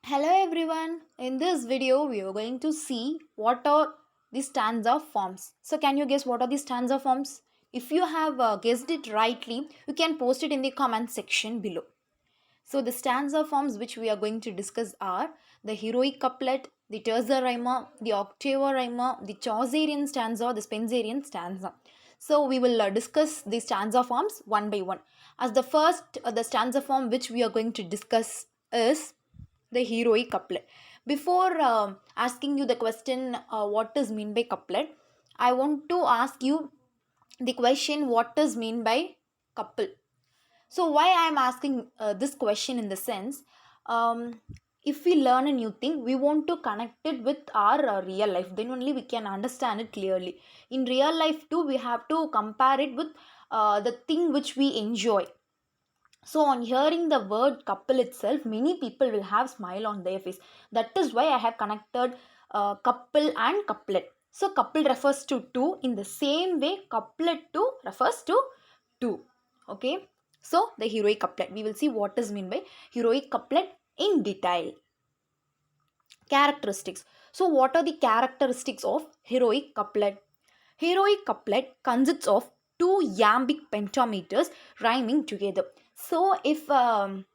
Hello everyone. In this video we are going to see what are the stanza forms. So can you guess what are the stanza forms? If you have guessed it rightly, you can post it in the comment section below. So the stanza forms which we are going to discuss are the heroic couplet, the terza rima, the octava rima, the Chaucerian stanza, the Spenserian stanza. So we will discuss the stanza forms one by one. As the first, the stanza form which we are going to discuss is the heroic couplet. Before asking you the question, what is mean by couplet, I want to ask you the question, what is mean by couple. So why I am asking this question in the sense, if we learn a new thing, we want to connect it with our real life. Then only we can understand it clearly. In real life too, we have to compare it with the thing which we enjoy. So on hearing the word couple itself, many people will have smile on their face. That is why I have connected couple and couplet. So couple refers to two. In the same way, couplet too refers to two. Okay. So the heroic couplet. We will see what is meant by heroic couplet in detail. Characteristics. So what are the characteristics of heroic couplet? Heroic couplet consists of two iambic pentameters rhyming together. So if a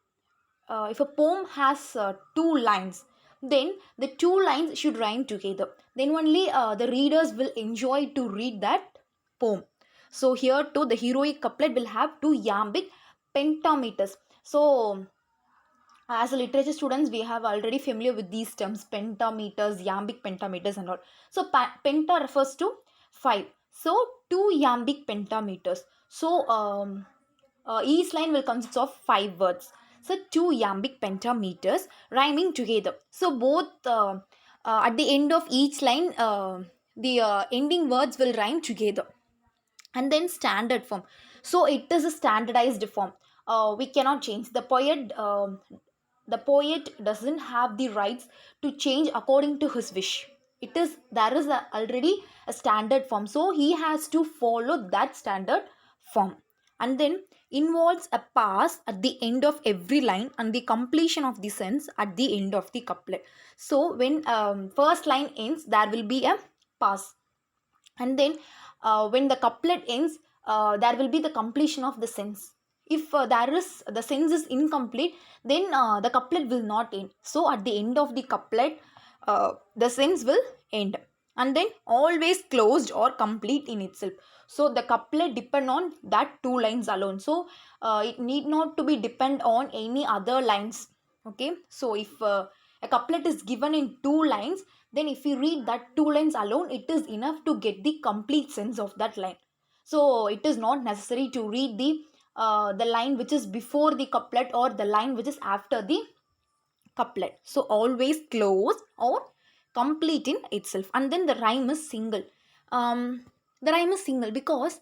poem has two lines, then the two lines should rhyme together. Then only the readers will enjoy to read that poem. So here too the heroic couplet will have two iambic pentameters. So as a literature students we have already familiar with these terms, pentameters, iambic pentameters and all. So penta refers to 5, so two iambic pentameters. So each line will consist of 5 words, so two iambic pentameters rhyming together. So both at the end of each line, the ending words will rhyme together. And then standard form, so it is a standardized form. We cannot change. The poet doesn't have the rights to change according to his wish. There is already a standard form, so he has to follow that standard form. And then involves a pass at the end of every line and the completion of the sentence at the end of the couplet. So when first line ends, there will be a pass. And then when the couplet ends, there will be the completion of the sentence. If there is the sentence is incomplete, then the couplet will not end. So at the end of the couplet, the sentence will end. And then always closed or complete in itself. So the couplet depend on that two lines alone. So it need not to be depend on any other lines. Okay, so if a couplet is given in two lines, then if you read that two lines alone, it is enough to get the complete sense of that line. So it is not necessary to read the line which is before the couplet or the line which is after the couplet. So always close or complete in itself. And then the rhyme is single. The rhyme is single because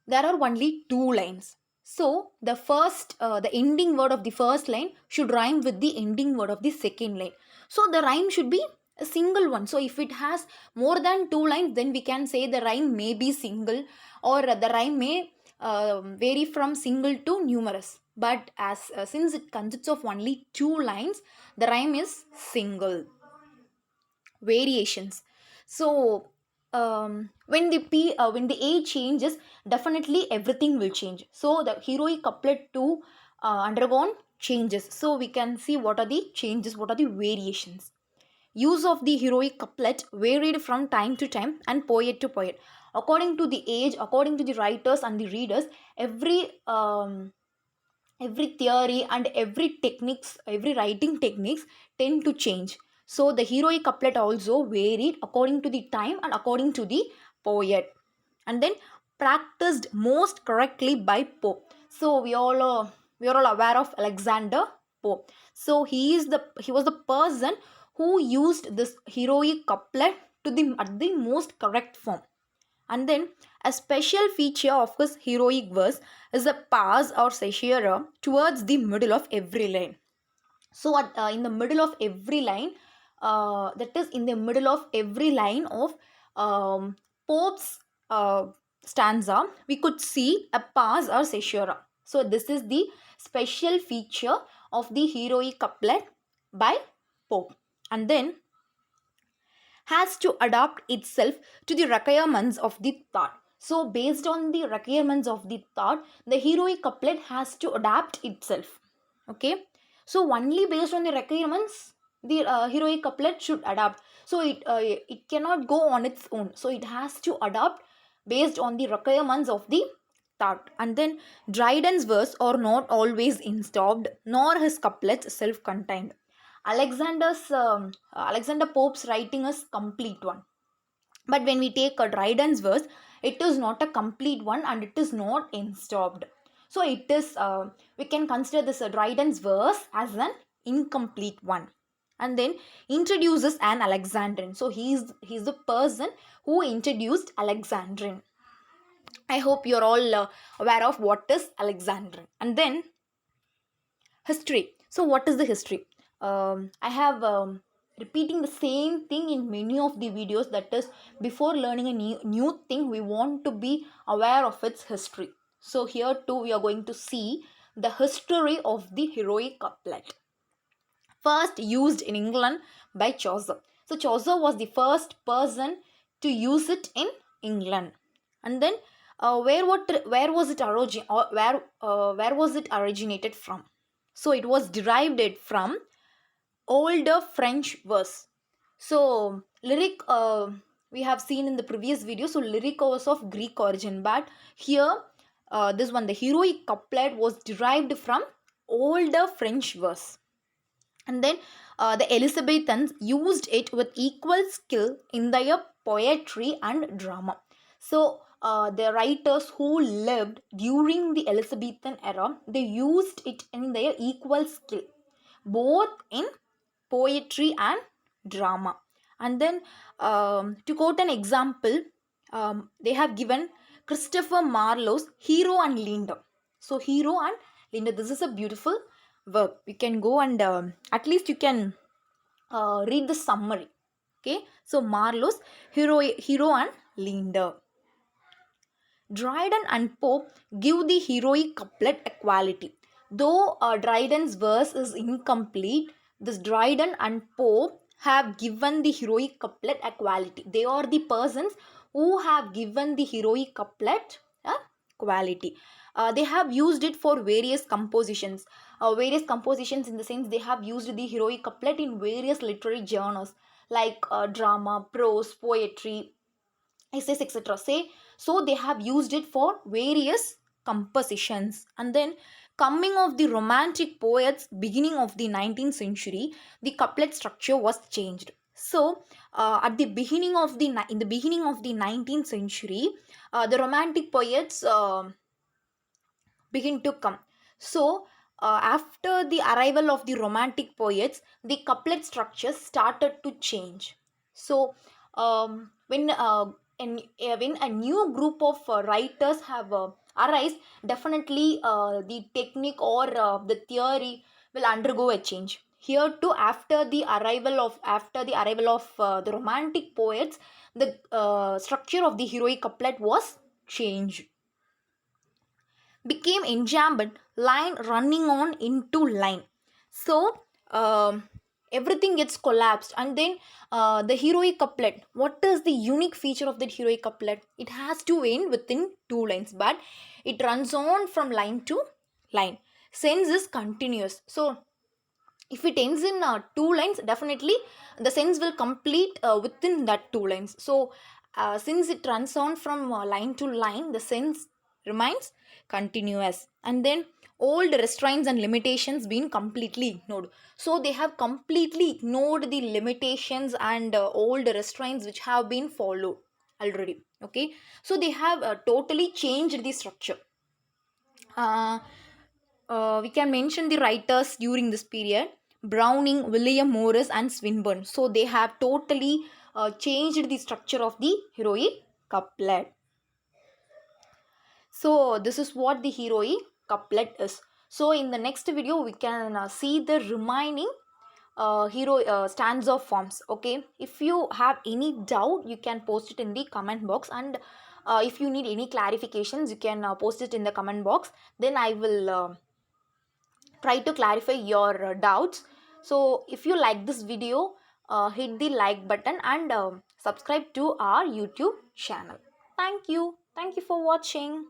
there are only two lines. So the ending word of the first line should rhyme with the ending word of the second line. So the rhyme should be a single one. So if it has more than two lines, then we can say the rhyme may be single, or the rhyme may vary from single to numerous. But as since it consists of only two lines, the rhyme is single. Variations. So when the A changes, definitely everything will change. So the heroic couplet too undergone changes. So we can see what are the changes, what are the variations. Use of the heroic couplet varied from time to time and poet to poet. According to the age, according to the writers and the readers, every theory and every writing techniques tend to change. So the heroic couplet also varied according to the time and according to the poet. And then practiced most correctly by Pope. So we are all aware of Alexander Pope. So he was the person who used this heroic couplet to the at the most correct form. And then a special feature of his heroic verse is a pass or caesura towards the middle of every line. So in the middle of every line, that is in the middle of every line of Pope's stanza, we could see a pass or caesura. So this is the special feature of the heroic couplet by Pope, and then has to adapt itself to the requirements of the thought. So, based on the requirements of the thought, the heroic couplet has to adapt itself. Okay, so only based on the requirements, the heroic couplet should adapt. So it cannot go on its own. So it has to adapt based on the requirements of the thought. And then Dryden's verse are not always installed, nor his couplets self-contained. Alexander Pope's writing is complete one, but when we take a Dryden's verse, it is not a complete one and it is not installed. So it is we can consider this Dryden's verse as an incomplete one. And then introduces an Alexandrine. So he's the person who introduced Alexandrine. I hope you're all aware of what is Alexandrine. And then history. So what is the history? I have repeating the same thing in many of the videos, that is, before learning a new thing, we want to be aware of its history. So here too we are going to see the history of the heroic couplet. First used in England by Chaucer. So Chaucer was the first person to use it in England. And then where was it where was it originated from? So it was derived it from older French verse. So lyric we have seen in the previous video. So lyric was of Greek origin, but here this one, the heroic couplet, was derived from older French verse. And then the Elizabethans used it with equal skill in their poetry and drama. So the writers who lived during the Elizabethan era, they used it in their equal skill, both in poetry and drama. And then to quote an example, they have given Christopher Marlowe's Hero and Linda. So Hero and Linda, this is a beautiful work. You can go and at least you can read the summary. Okay, so Marlowe's Hero and Linda. Dryden and Pope give the heroic couplet a quality. Though Dryden's verse is incomplete, this Dryden and Pope have given the heroic couplet a quality. They are the persons who have given the heroic couplet a quality. They have used it for various compositions. Various compositions in the sense they have used the heroic couplet in various literary genres like drama, prose, poetry, essays, etc. Say, so they have used it for various compositions. And then coming of the romantic poets beginning of the 19th century, the couplet structure was changed. So at the beginning of the in the beginning of the 19th century, the romantic poets begin to come. So after the arrival of the romantic poets, the couplet structure started to change. So when a new group of writers have arise, definitely the technique or the theory will undergo a change. Here too, after the arrival of the romantic poets, the structure of the heroic couplet was changed, became enjambed, line running on into line. So everything gets collapsed. And then the heroic couplet, what is the unique feature of that heroic couplet? It has to end within two lines, but it runs on from line to line. Sense is continuous. So if it ends in two lines, definitely the sense will complete within that two lines. So since it runs on from line to line, the sense remains continuous. And then old restraints and limitations being completely ignored. So they have completely ignored the limitations and old restraints which have been followed already. Okay, so they have totally changed the structure. We can mention the writers during this period: Browning, William Morris, and Swinburne. So they have totally changed the structure of the heroic couplet. So this is what the heroic couplet is. So in the next video we can see the remaining stanza forms. Okay, if you have any doubt, you can post it in the comment box, and if you need any clarifications, you can post it in the comment box. Then I will try to clarify your doubts. So if you like this video, hit the like button and subscribe to our YouTube channel. Thank you for watching.